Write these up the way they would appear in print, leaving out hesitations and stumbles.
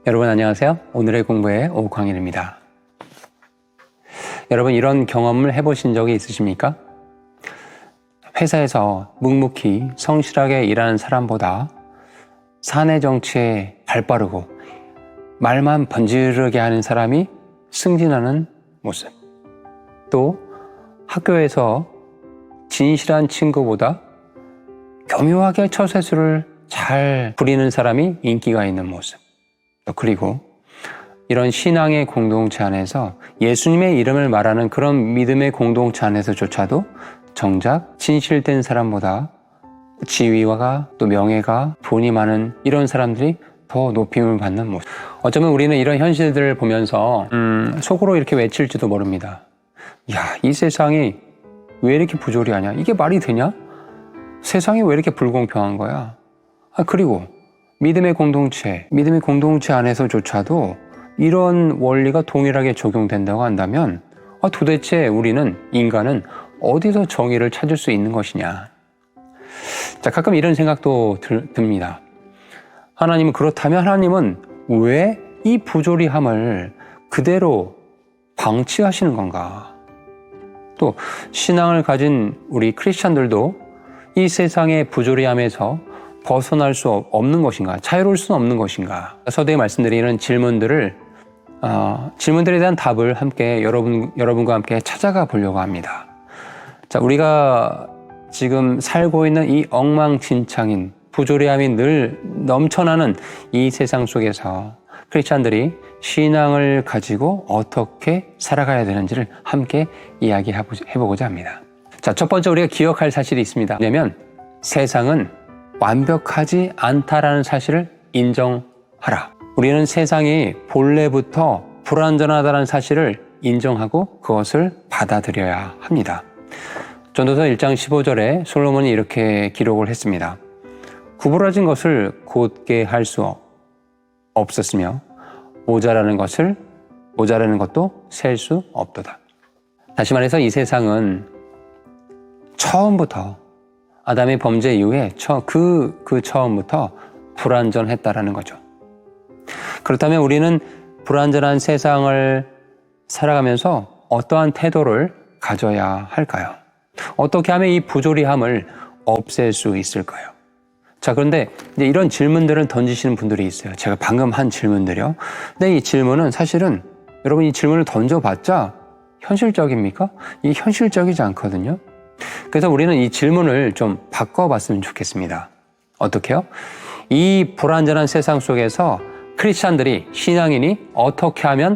여러분 안녕하세요. 오늘의 공부의 오광일입니다. 여러분 이런 경험을 해보신 적이 있으십니까? 회사에서 묵묵히 성실하게 일하는 사람보다 사내 정치에 발빠르고 말만 번지르게 하는 사람이 승진하는 모습. 또 학교에서 진실한 친구보다 교묘하게 처세술을 잘 부리는 사람이 인기가 있는 모습. 그리고 이런 신앙의 공동체 안에서 예수님의 이름을 말하는 그런 믿음의 공동체 안에서조차도 정작 진실된 사람보다 지위와 또 명예가 돈이 많은 이런 사람들이 더 높임을 받는 모습. 어쩌면 우리는 이런 현실들을 보면서 속으로 이렇게 외칠지도 모릅니다. 야, 이 세상이 왜 이렇게 부조리하냐? 이게 말이 되냐? 세상이 왜 이렇게 불공평한 거야? 그리고 믿음의 공동체 안에서조차도 이런 원리가 동일하게 적용된다고 한다면 도대체 인간은 어디서 정의를 찾을 수 있는 것이냐? 자, 가끔 이런 생각도 듭니다. 그렇다면 하나님은 왜 이 부조리함을 그대로 방치하시는 건가? 또 신앙을 가진 우리 크리스찬들도 이 세상의 부조리함에서 벗어날 수 없는 것인가? 자유로울 수는 없는 것인가? 서두에 말씀드리는 질문들에 대한 답을 함께 여러분과 함께 찾아가 보려고 합니다. 자, 우리가 지금 살고 있는 이 엉망진창인 부조리함이 늘 넘쳐나는 이 세상 속에서 크리스찬들이 신앙을 가지고 어떻게 살아가야 되는지를 함께 이야기해보고자 합니다. 자, 첫 번째 우리가 기억할 사실이 있습니다. 왜냐하면 세상은 완벽하지 않다라는 사실을 인정하라. 우리는 세상이 본래부터 불완전하다는 사실을 인정하고 그것을 받아들여야 합니다. 전도서 1장 15절에 솔로몬이 이렇게 기록을 했습니다. 구부러진 것을 곧게 할 수 없었으며 모자라는 것도 셀 수 없도다. 다시 말해서 이 세상은 처음부터 아담의 범죄 이후에 그 처음부터 불완전했다라는 거죠. 그렇다면 우리는 불완전한 세상을 살아가면서 어떠한 태도를 가져야 할까요? 어떻게 하면 이 부조리함을 없앨 수 있을까요? 자, 그런데 이제 이런 질문들을 던지시는 분들이 있어요. 제가 방금 한 질문들이요. 근데 이 질문은 사실은 여러분 이 질문을 던져봤자 현실적입니까? 이게 현실적이지 않거든요. 그래서 우리는 이 질문을 좀 바꿔봤으면 좋겠습니다. 어떻게요? 이 불완전한 세상 속에서 크리스찬들이, 신앙인이 어떻게 하면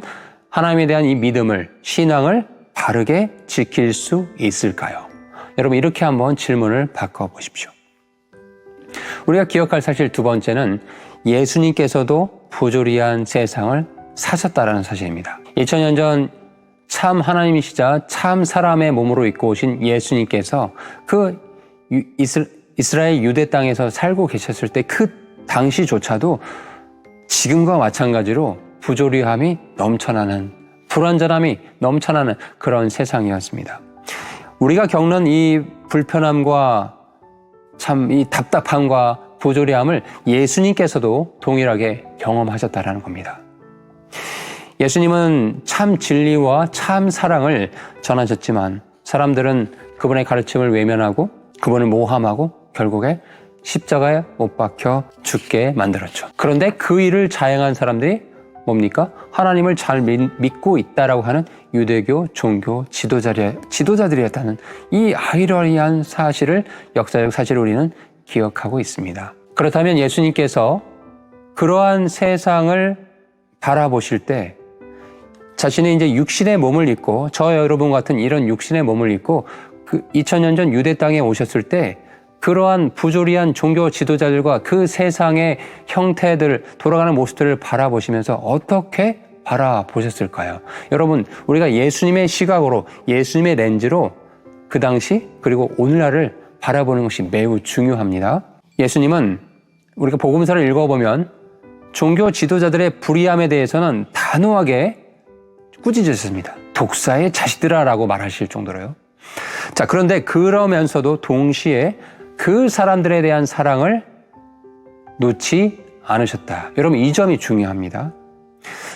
하나님에 대한 이 믿음을, 신앙을 바르게 지킬 수 있을까요? 여러분 이렇게 한번 질문을 바꿔보십시오. 우리가 기억할 사실 두 번째는 예수님께서도 부조리한 세상을 사셨다라는 사실입니다. 2000년 전 참 하나님이시자 참 사람의 몸으로 입고 오신 예수님께서 그 이스라엘 유대 땅에서 살고 계셨을 때 그 당시조차도 지금과 마찬가지로 부조리함이 넘쳐나는, 불완전함이 넘쳐나는 그런 세상이었습니다. 우리가 겪는 이 불편함과 참 이 답답함과 부조리함을 예수님께서도 동일하게 경험하셨다라는 겁니다. 예수님은 참 진리와 참 사랑을 전하셨지만 사람들은 그분의 가르침을 외면하고 그분을 모함하고 결국에 십자가에 못 박혀 죽게 만들었죠. 그런데 그 일을 자행한 사람들이 뭡니까? 하나님을 잘 믿고 있다라고 하는 유대교 종교 지도자들이었다는 이 아이러니한 사실을, 역사적 사실을 우리는 기억하고 있습니다. 그렇다면 예수님께서 그러한 세상을 바라보실 때 자신의 이제 육신의 몸을 입고, 저 여러분 같은 이런 육신의 몸을 입고 그 2000년 전 유대 땅에 오셨을 때 그러한 부조리한 종교 지도자들과 그 세상의 형태들, 돌아가는 모습들을 바라보시면서 어떻게 바라보셨을까요? 여러분, 우리가 예수님의 시각으로, 예수님의 렌즈로 그 당시 그리고 오늘날을 바라보는 것이 매우 중요합니다. 예수님은 우리가 복음서를 읽어보면 종교 지도자들의 불의함에 대해서는 단호하게 꾸짖으셨습니다. 독사의 자식들아라고 말하실 정도로요. 자, 그런데 그러면서도 동시에 그 사람들에 대한 사랑을 놓지 않으셨다. 여러분, 이 점이 중요합니다.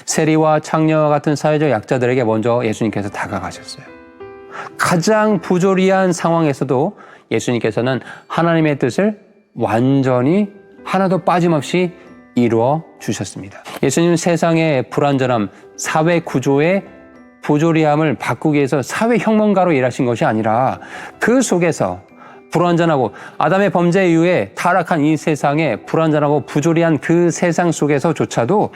세리와 창녀와 같은 사회적 약자들에게 먼저 예수님께서 다가가셨어요. 가장 부조리한 상황에서도 예수님께서는 하나님의 뜻을 완전히 하나도 빠짐없이 이루어 주셨습니다. 예수님은 세상의 불완전함, 사회 구조의 부조리함을 바꾸기 위해서 사회혁명가로 일하신 것이 아니라 그 속에서 불완전하고 아담의 범죄 이후에 타락한 이 세상에 불완전하고 부조리한 그 세상 속에서조차도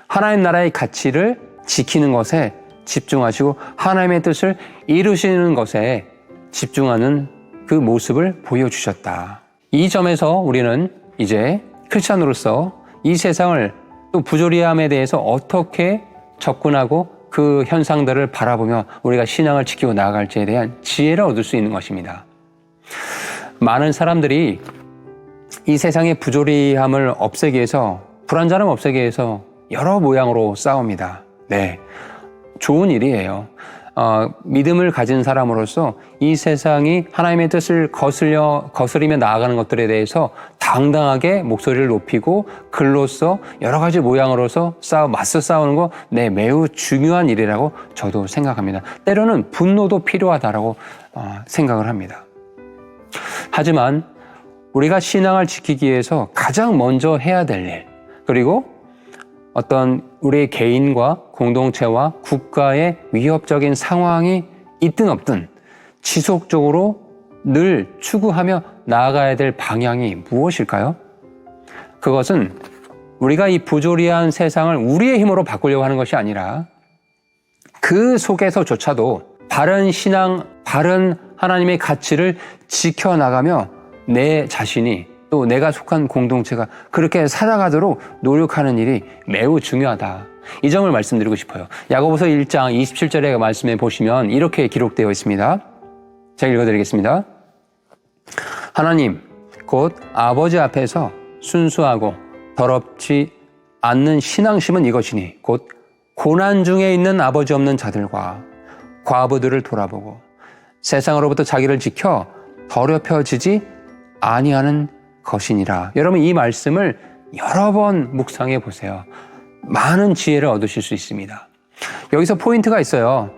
하나님 나라의 가치를 지키는 것에 집중하시고 하나님의 뜻을 이루시는 것에 집중하는 그 모습을 보여주셨다. 이 점에서 우리는 이제 크리스찬으로서 이 세상을 또 부조리함에 대해서 어떻게 접근하고 그 현상들을 바라보며 우리가 신앙을 지키고 나아갈지에 대한 지혜를 얻을 수 있는 것입니다. 많은 사람들이 이 세상의 부조리함을 없애기 위해서, 불완전함을 없애기 위해서 여러 모양으로 싸웁니다. 네, 좋은 일이에요. 믿음을 가진 사람으로서 이 세상이 하나님의 뜻을 거스리며 나아가는 것들에 대해서 당당하게 목소리를 높이고 글로써 여러 가지 모양으로서 맞서 싸우는 거, 네, 매우 중요한 일이라고 저도 생각합니다. 때로는 분노도 필요하다라고 생각을 합니다. 하지만 우리가 신앙을 지키기 위해서 가장 먼저 해야 될 일, 그리고 어떤 우리의 개인과 공동체와 국가의 위협적인 상황이 있든 없든 지속적으로 늘 추구하며 나아가야 될 방향이 무엇일까요? 그것은 우리가 이 부조리한 세상을 우리의 힘으로 바꾸려고 하는 것이 아니라 그 속에서조차도 바른 신앙, 바른 하나님의 가치를 지켜나가며 내 자신이 또 내가 속한 공동체가 그렇게 살아가도록 노력하는 일이 매우 중요하다. 이 점을 말씀드리고 싶어요. 야고보서 1장 27절의 말씀에 보시면 이렇게 기록되어 있습니다. 제가 읽어드리겠습니다. 하나님, 곧 아버지 앞에서 순수하고 더럽지 않는 신앙심은 이것이니 곧 고난 중에 있는 아버지 없는 자들과 과부들을 돌아보고 세상으로부터 자기를 지켜 더럽혀지지 아니하는 것이니라. 여러분, 이 말씀을 여러 번 묵상해 보세요. 많은 지혜를 얻으실 수 있습니다. 여기서 포인트가 있어요.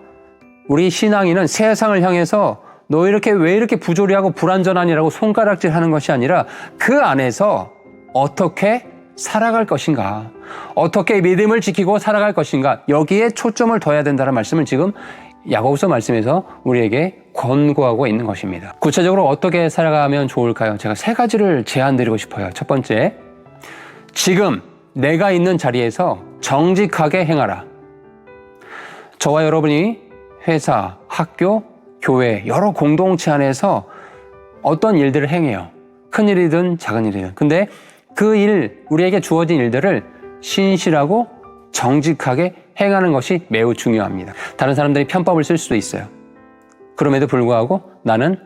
우리 신앙인은 세상을 향해서 너 왜 이렇게 부조리하고 불완전하니라고 손가락질하는 것이 아니라 그 안에서 어떻게 살아갈 것인가, 어떻게 믿음을 지키고 살아갈 것인가, 여기에 초점을 둬야 된다는 말씀을 지금 야고보서 말씀에서 우리에게 권고하고 있는 것입니다. 구체적으로 어떻게 살아가면 좋을까요? 제가 3가지를 제안드리고 싶어요. 첫 번째, 지금 내가 있는 자리에서 정직하게 행하라. 저와 여러분이 회사, 학교, 교회, 여러 공동체 안에서 어떤 일들을 행해요. 큰 일이든 작은 일이든. 근데 그 일, 우리에게 주어진 일들을 신실하고 정직하게 행하는 것이 매우 중요합니다. 다른 사람들이 편법을 쓸 수도 있어요. 그럼에도 불구하고 나는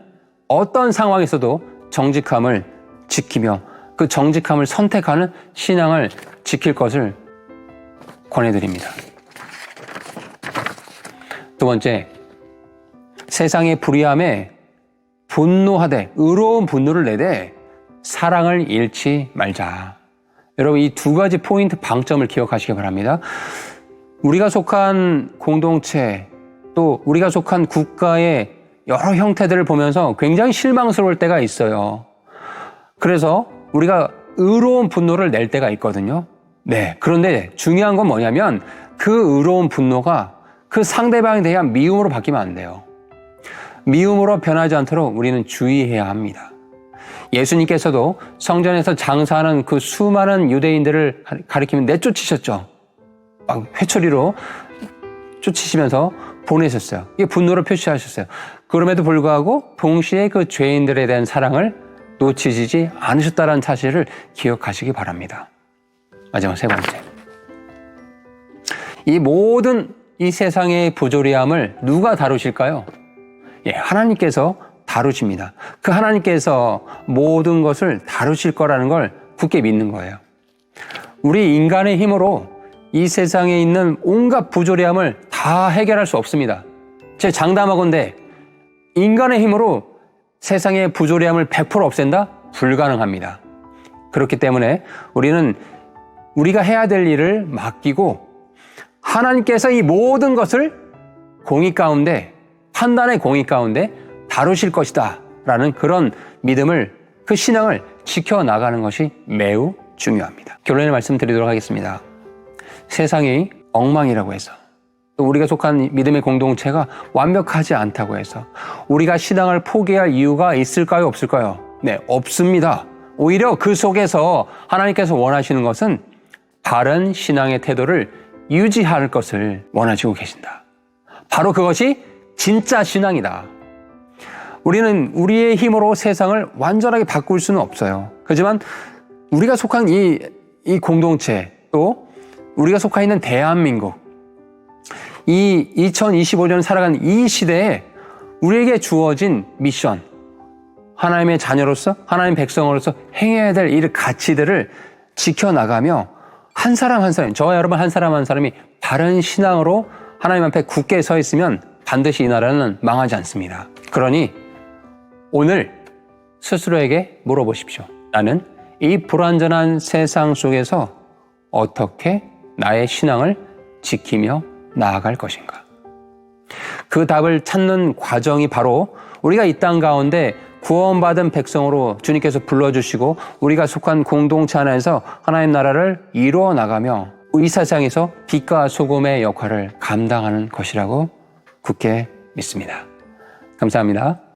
어떤 상황에서도 정직함을 지키며 그 정직함을 선택하는 신앙을 지킬 것을 권해드립니다. 두 번째, 세상의 불의함에 분노하되 의로운 분노를 내되 사랑을 잃지 말자. 여러분, 이 2가지 포인트 방점을 기억하시기 바랍니다. 우리가 속한 공동체, 또 우리가 속한 국가의 여러 형태들을 보면서 굉장히 실망스러울 때가 있어요. 그래서 우리가 의로운 분노를 낼 때가 있거든요. 네. 그런데 중요한 건 뭐냐면 그 의로운 분노가 그 상대방에 대한 미움으로 바뀌면 안 돼요. 미움으로 변하지 않도록 우리는 주의해야 합니다. 예수님께서도 성전에서 장사하는 그 수많은 유대인들을 가리키며 내쫓으셨죠. 막 회초리로 쫓으시면서 보내셨어요. 이게 분노를 표시하셨어요. 그럼에도 불구하고 동시에 그 죄인들에 대한 사랑을 놓치지 않으셨다는 사실을 기억하시기 바랍니다. 마지막 3번째. 이 모든 이 세상의 부조리함을 누가 다루실까요? 예, 하나님께서 다루십니다. 그 하나님께서 모든 것을 다루실 거라는 걸 굳게 믿는 거예요. 우리 인간의 힘으로 이 세상에 있는 온갖 부조리함을 다 해결할 수 없습니다. 제 장담하건대 인간의 힘으로 세상의 부조리함을 100% 없앤다? 불가능합니다. 그렇기 때문에 우리는 우리가 해야 될 일을 맡기고 하나님께서 이 모든 것을 공의 가운데, 판단의 공의 가운데 다루실 것이다 라는 그런 믿음을, 그 신앙을 지켜나가는 것이 매우 중요합니다. 결론을 말씀드리도록 하겠습니다. 세상이 엉망이라고 해서, 또 우리가 속한 믿음의 공동체가 완벽하지 않다고 해서 우리가 신앙을 포기할 이유가 있을까요? 없을까요? 네, 없습니다. 오히려 그 속에서 하나님께서 원하시는 것은 바른 신앙의 태도를 유지할 것을 원하시고 계신다. 바로 그것이 진짜 신앙이다. 우리는 우리의 힘으로 세상을 완전하게 바꿀 수는 없어요. 하지만 우리가 속한 이 공동체, 또 우리가 속해 있는 대한민국, 이 2025년 살아가는 이 시대에 우리에게 주어진 미션, 하나님의 자녀로서, 하나님의 백성으로서 행해야 될 이 가치들을 지켜나가며 한 사람 한 사람, 저와 여러분 한 사람 한 사람이 바른 신앙으로 하나님 앞에 굳게 서 있으면 반드시 이 나라는 망하지 않습니다. 그러니 오늘 스스로에게 물어보십시오. 나는 이 불완전한 세상 속에서 어떻게 나의 신앙을 지키며 나아갈 것인가? 그 답을 찾는 과정이 바로 우리가 이 땅 가운데 구원받은 백성으로 주님께서 불러주시고 우리가 속한 공동체 안에서 하나님 나라를 이루어 나가며 이 세상에서 빛과 소금의 역할을 감당하는 것이라고 굳게 믿습니다. 감사합니다.